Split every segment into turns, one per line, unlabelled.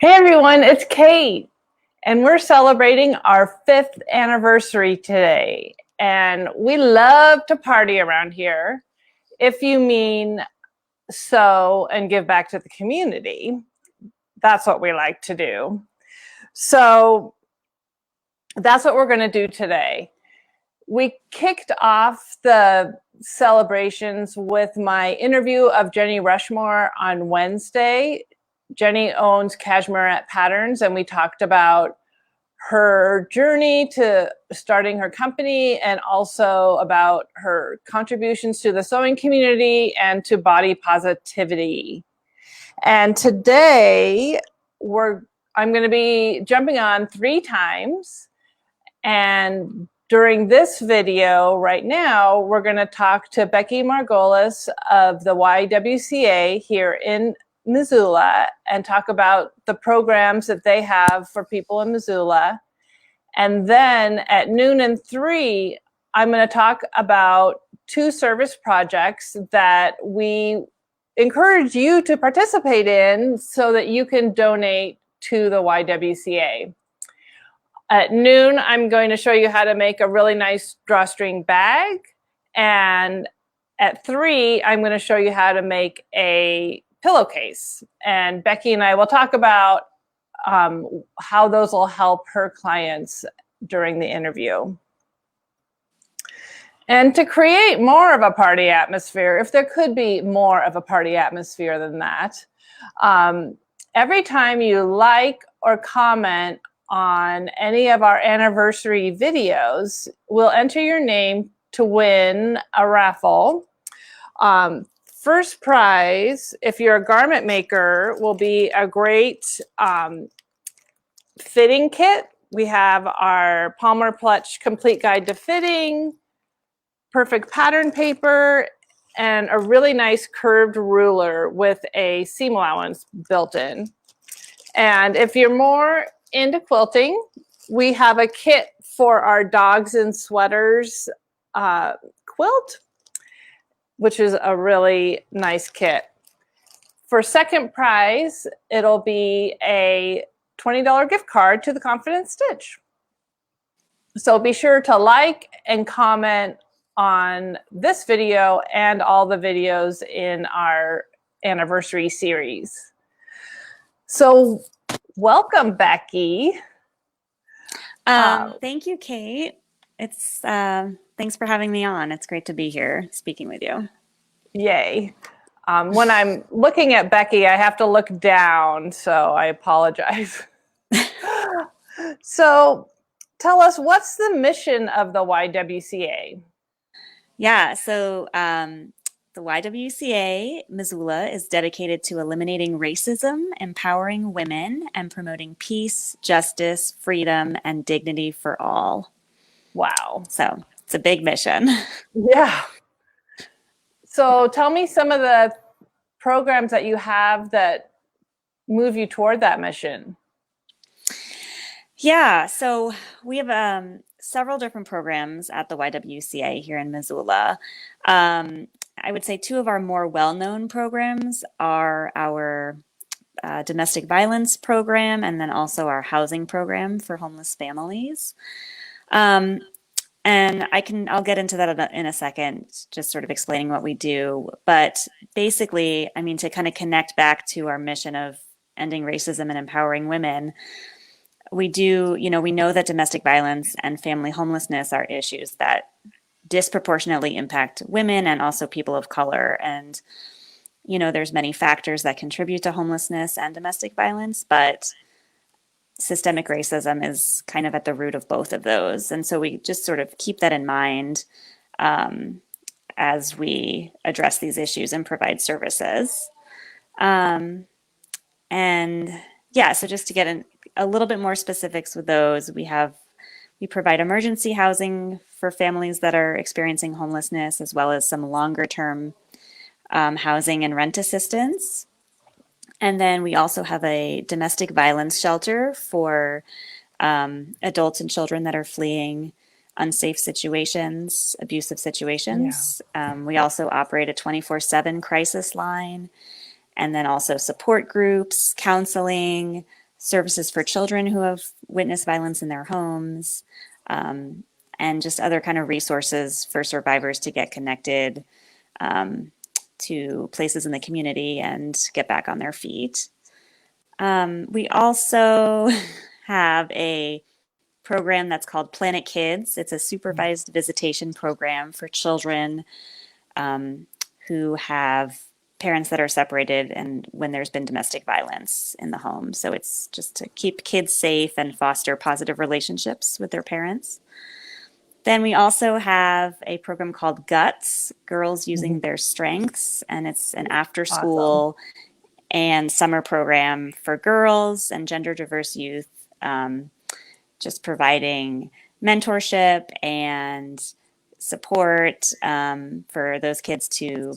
Hey everyone, it's Kate, and we're celebrating our 5th anniversary today. And we love to party around here, if you mean sew and give back to the community. That's what we like to do. So that's what we're going to do today. We kicked off the celebrations with my interview of Jenny Rushmore on Wednesday. Jenny owns Cashmere Patterns, and we talked about her journey to starting her company and also about her contributions to the sewing community and to body positivity. And today I'm going to be jumping on 3 times, and during this video right now, we're going to talk to Becky Margolis of the YWCA here in Missoula and talk about the programs that they have for people in Missoula. And then at noon and 3, I'm going to talk about 2 service projects that we encourage you to participate in so that you can donate to the YWCA. At noon, I'm going to show you how to make a really nice drawstring bag. And at 3, I'm going to show you how to make a pillowcase. And Becky and I will talk about how those will help her clients during the interview. And to create more of a party atmosphere, if there could be more of a party atmosphere than that, every time you like or comment on any of our anniversary videos, we'll enter your name to win a raffle. First prize, if you're a garment maker, will be a great fitting kit. We have our Palmer Clutch Complete Guide to Fitting, perfect pattern paper, and a really nice curved ruler with a seam allowance built in. And if you're more into quilting, we have a kit for our dogs and sweaters quilt, which is a really nice kit. For second prize, it'll be a $20 gift card to the Confident Stitch. So be sure to like and comment on this video and all the videos in our anniversary series. So welcome, Becky.
Thank you, Kate. It's thanks for having me on. It's great to be here speaking with you.
Yay. When I'm looking at Becky, I have to look down, so I apologize. So tell us, what's the mission of the YWCA?
Yeah, so the YWCA Missoula is dedicated to eliminating racism, empowering women, and promoting peace, justice, freedom, and dignity for all.
Wow.
So it's a big mission.
Yeah. So tell me some of the programs that you have that move you toward that mission.
Yeah, so we have several different programs at the YWCA here in Missoula. I would say 2 of our more well-known programs are our domestic violence program and then also our housing program for homeless families. And I'll get into that in a second, just sort of explaining what we do. But basically, I mean, to kind of connect back to our mission of ending racism and empowering women, we know that domestic violence and family homelessness are issues that disproportionately impact women and also people of color. And, there's many factors that contribute to homelessness and domestic violence, but systemic racism is kind of at the root of both of those. And so we just sort of keep that in mind as we address these issues and provide services. And yeah, so just to get a little bit more specifics with those, we provide emergency housing for families that are experiencing homelessness, as well as some longer term housing and rent assistance. And then we also have a domestic violence shelter for adults and children that are fleeing unsafe situations, abusive situations. Yeah. We also operate a 24/7 crisis line, and then also support groups, counseling, services for children who have witnessed violence in their homes, and just other kind of resources for survivors to get connected to places in the community and get back on their feet. We also have a program that's called Planet Kids. It's a supervised visitation program for children who have parents that are separated and when there's been domestic violence in the home. So it's just to keep kids safe and foster positive relationships with their parents. Then we also have a program called GUTS, Girls Using Their Strengths, and it's an after-school and summer program for girls and gender diverse youth, just providing mentorship and support for those kids to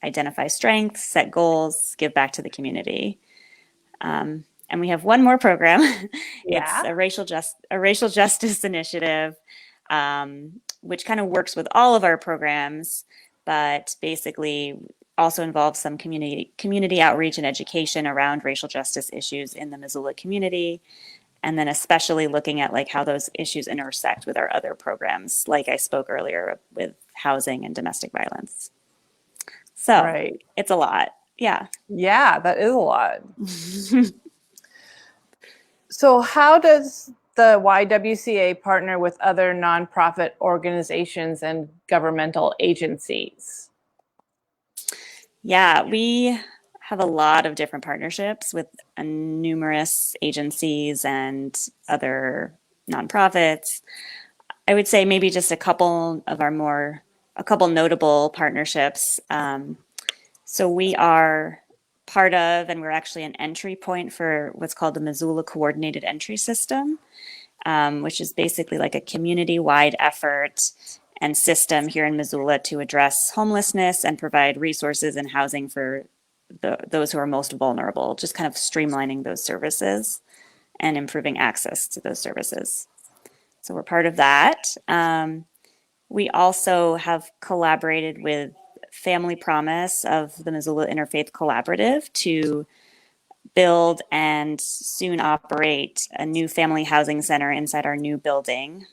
identify strengths, set goals, give back to the community. And we have one more program.
Yeah.
It's a racial justice initiative, which kind of works with all of our programs, but basically also involves some community outreach and education around racial justice issues in the Missoula community. And then especially looking at like how those issues intersect with our other programs, like I spoke earlier with housing and domestic violence. So It's a lot. Yeah.
Yeah, that is a lot. So how does the YWCA partner with other nonprofit organizations and governmental agencies?
Yeah, we have a lot of different partnerships with numerous agencies and other nonprofits. I would say maybe just a couple notable partnerships. So we are part of, and we're actually an entry point for what's called the Missoula Coordinated Entry System, which is basically like a community-wide effort and system here in Missoula to address homelessness and provide resources and housing for those who are most vulnerable, just kind of streamlining those services and improving access to those services. So we're part of that. We also have collaborated with Family Promise of the Missoula Interfaith Collaborative to build and soon operate a new family housing center inside our new building,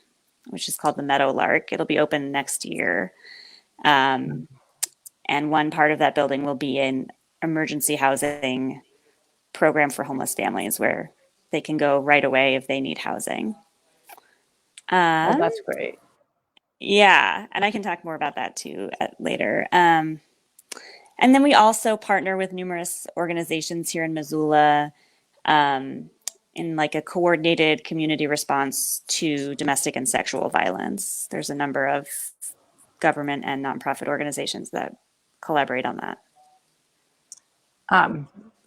which is called the Meadowlark. It'll be open next year. And one part of that building will be an emergency housing program for homeless families where they can go right away if they need housing.
Oh, that's great.
Yeah, and I can talk more about that too later. And then we also partner with numerous organizations here in Missoula in like a coordinated community response to domestic and sexual violence. There's a number of government and nonprofit organizations that collaborate on that.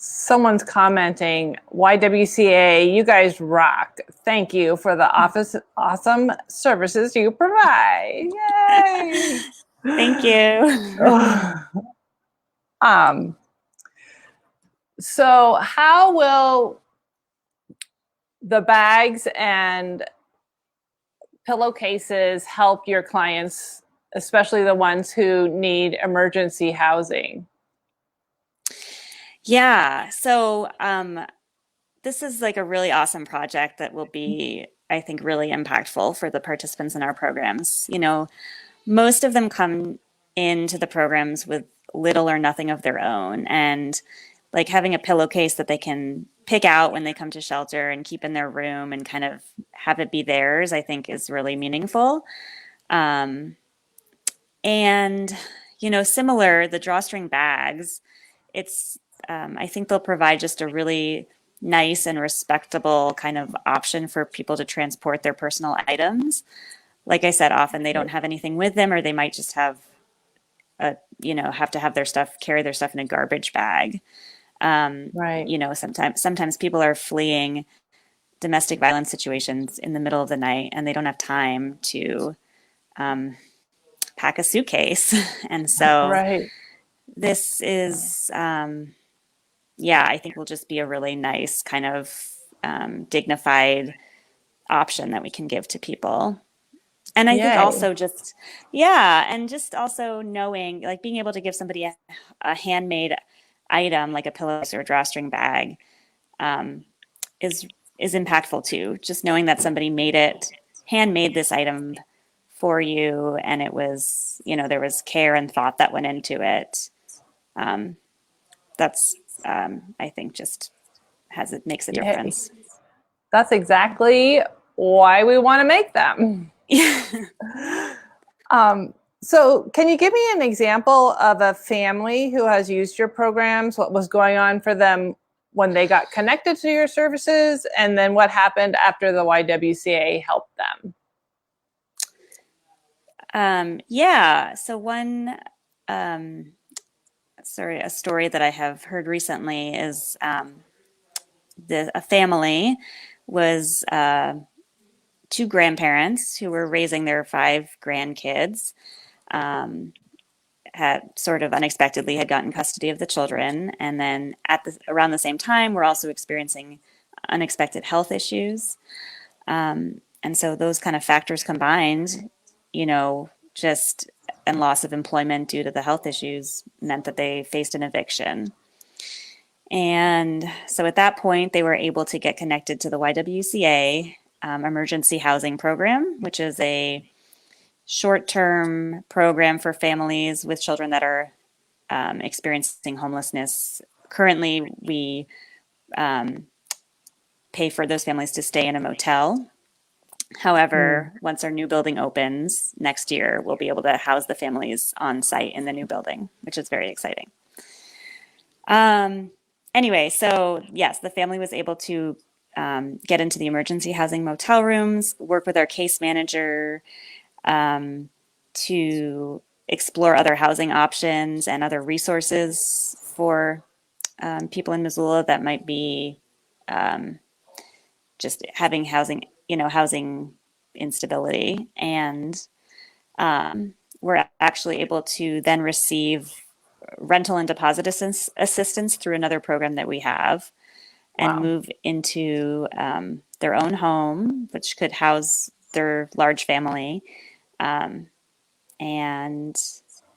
Someone's commenting, YWCA, you guys rock. Thank you for the awesome services you provide. Yay!
Thank you.
So how will the bags and pillowcases help your clients, especially the ones who need emergency housing?
Yeah, so this is like a really awesome project that will be, I think, really impactful for the participants in our programs. You know, most of them come into the programs with little or nothing of their own, and like having a pillowcase that they can pick out when they come to shelter and keep in their room and kind of have it be theirs, I think is really meaningful. And, you know, similar, the drawstring bags, I think they'll provide just a really nice and respectable kind of option for people to transport their personal items. Like I said, often they don't have anything with them, or they might just have have to have carry their stuff in a garbage bag.
Right.
You know, sometimes people are fleeing domestic violence situations in the middle of the night and they don't have time to pack a suitcase. And so this is, I think will just be a really nice kind of dignified option that we can give to people. And I think also just also knowing, like being able to give somebody a handmade item like a pillowcase or a drawstring bag is impactful too. Just knowing that somebody handmade this item for you, and it was, there was care and thought that went into it. That's I think just makes a
Yay.
difference.
That's exactly why we want to make them. So can you give me an example of a family who has used your programs? What was going on for them when they got connected to your services, and then what happened after the YWCA helped them?
Yeah. So a story that I have heard recently is a family was two grandparents who were raising their 5 grandkids. Had sort of unexpectedly had gotten custody of the children, and then around the same time, we're also experiencing unexpected health issues. And so those kind of factors combined, just and loss of employment due to the health issues meant that they faced an eviction. And so at that point, they were able to get connected to the YWCA emergency housing program, which is a short-term program for families with children that are experiencing homelessness. Currently, we pay for those families to stay in a motel. However, once our new building opens next year, we'll be able to house the families on site in the new building, which is very exciting. Anyway, so yes, the family was able to get into the emergency housing motel rooms, work with our case manager to explore other housing options and other resources for people in Missoula that might be just having housing instability. And we're actually able to then receive rental and deposit assistance through another program that we have, and move into their own home, which could house their large family. And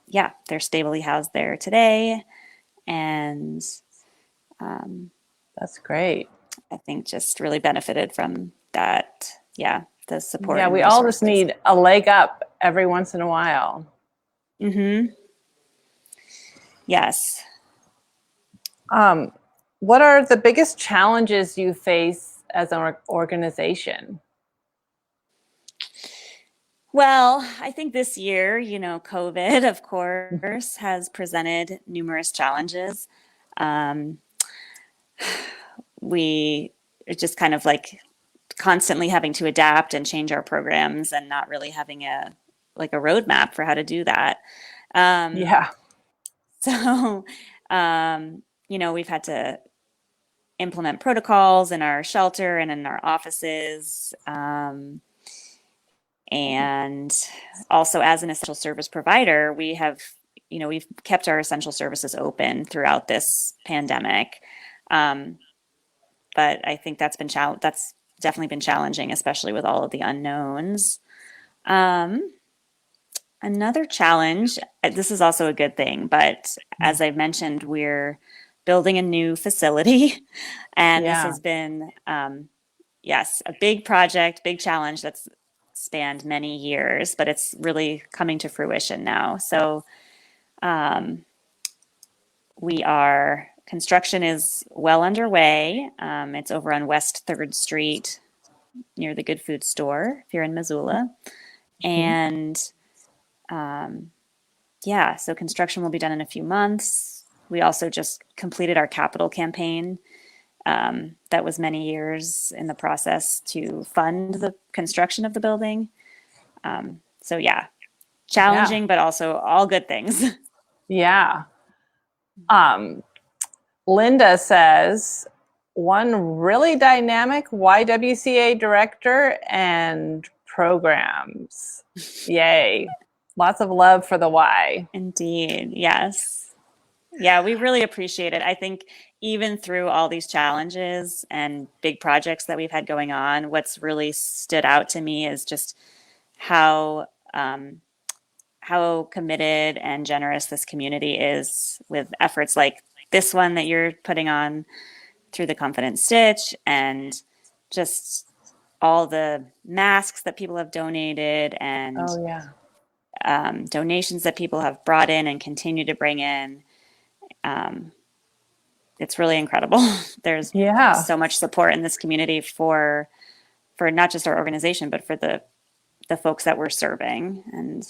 yeah, they're stably housed there today. And
That's great.
I think just really benefited from that. Yeah, the support.
Yeah,
and
we all
resources.
just need a leg up every once in a while.
Mm-hmm. Yes.
What are the biggest challenges you face as an organization?
Well, I think this year, COVID, of course, has presented numerous challenges. We are just kind of like constantly having to adapt and change our programs, and not really having a roadmap for how to do that.
Yeah.
So, we've had to implement protocols in our shelter and in our offices. And also, as an essential service provider, we've kept our essential services open throughout this pandemic. But I think that's definitely been challenging, especially with all of the unknowns. Another challenge, this is also a good thing, but as I've mentioned, we're building a new facility, and this has been, yes, a big project, big challenge that's spanned many years, but it's really coming to fruition now. So construction is well underway. It's over on West 3rd Street near the Good Food Store if you're in Missoula. And so construction will be done in a few months. We also just completed our capital campaign. That was many years in the process to fund the construction of the building. So yeah, challenging, but also all good things.
Yeah. Linda says, one really dynamic YWCA director and programs. Yay. Lots of love for the Y.
Indeed. Yes. Yeah, we really appreciate it. I think even through all these challenges and big projects that we've had going on, what's really stood out to me is just how committed and generous this community is with efforts like this one that you're putting on through the Confident Stitch and just all the masks that people have donated and
Oh, yeah.
donations that people have brought in and continue to bring in. It's really incredible. There's
Yeah.
so much support in this community for not just our organization, but for the folks that we're serving. And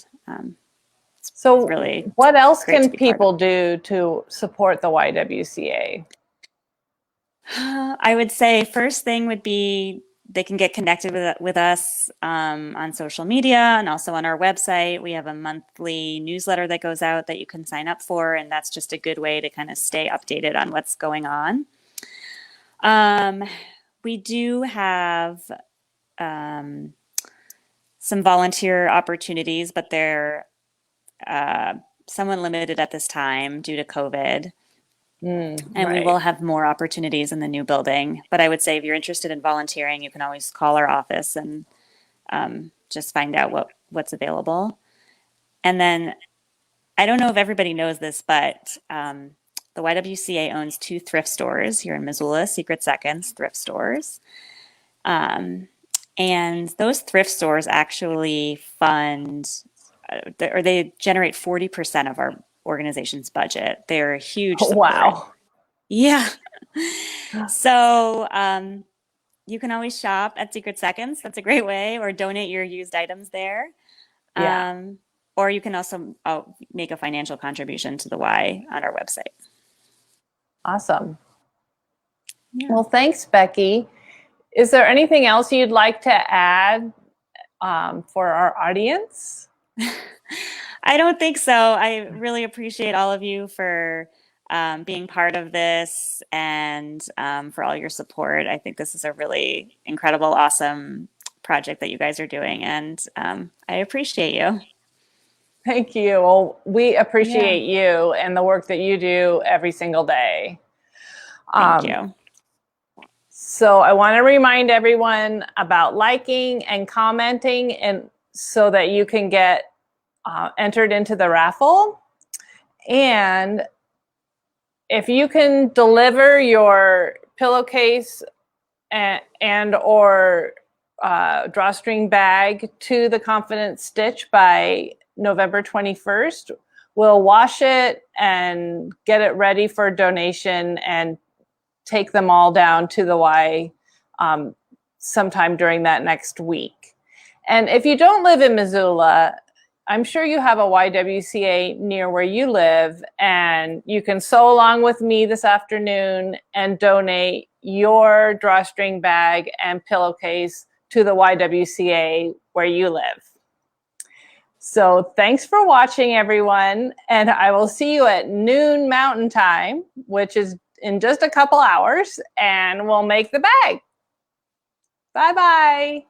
So
really
what else
great to
can
be part of.
people do to support the YWCA?
I would say first thing would be they can get connected with us on social media and also on our website. We have a monthly newsletter that goes out that you can sign up for, and that's just a good way to kind of stay updated on what's going on. We do have some volunteer opportunities, but they're somewhat limited at this time due to COVID. And
right.
we will have more opportunities in the new building. But I would say if you're interested in volunteering, you can always call our office and just find out what's available. And then I don't know if everybody knows this, but the YWCA owns 2 thrift stores here in Missoula, Secret Seconds thrift stores. And those thrift stores actually fund, or they generate 40% of our organization's budget. They're a huge support.
Wow.
Yeah. So you can always shop at Secret Seconds. That's a great way, or donate your used items there.
Yeah.
Or you can also make a financial contribution to the Y on our website.
Awesome. Yeah. Well, thanks, Becky. Is there anything else you'd like to add for our audience?
I don't think so. I really appreciate all of you for being part of this and for all your support. I think this is a really incredible, awesome project that you guys are doing, and I appreciate you.
Thank you. Well, we appreciate you and the work that you do every single day.
Thank you.
So I want to remind everyone about liking and commenting, and so that you can get entered into the raffle. And if you can deliver your pillowcase and or drawstring bag to the Confident Stitch by November 21st, we'll wash it and get it ready for donation and take them all down to the Y sometime during that next week. And if you don't live in Missoula, I'm sure you have a YWCA near where you live, and you can sew along with me this afternoon and donate your drawstring bag and pillowcase to the YWCA where you live. So thanks for watching, everyone, and I will see you at noon Mountain Time, which is in just a couple hours, and we'll make the bag. Bye-bye.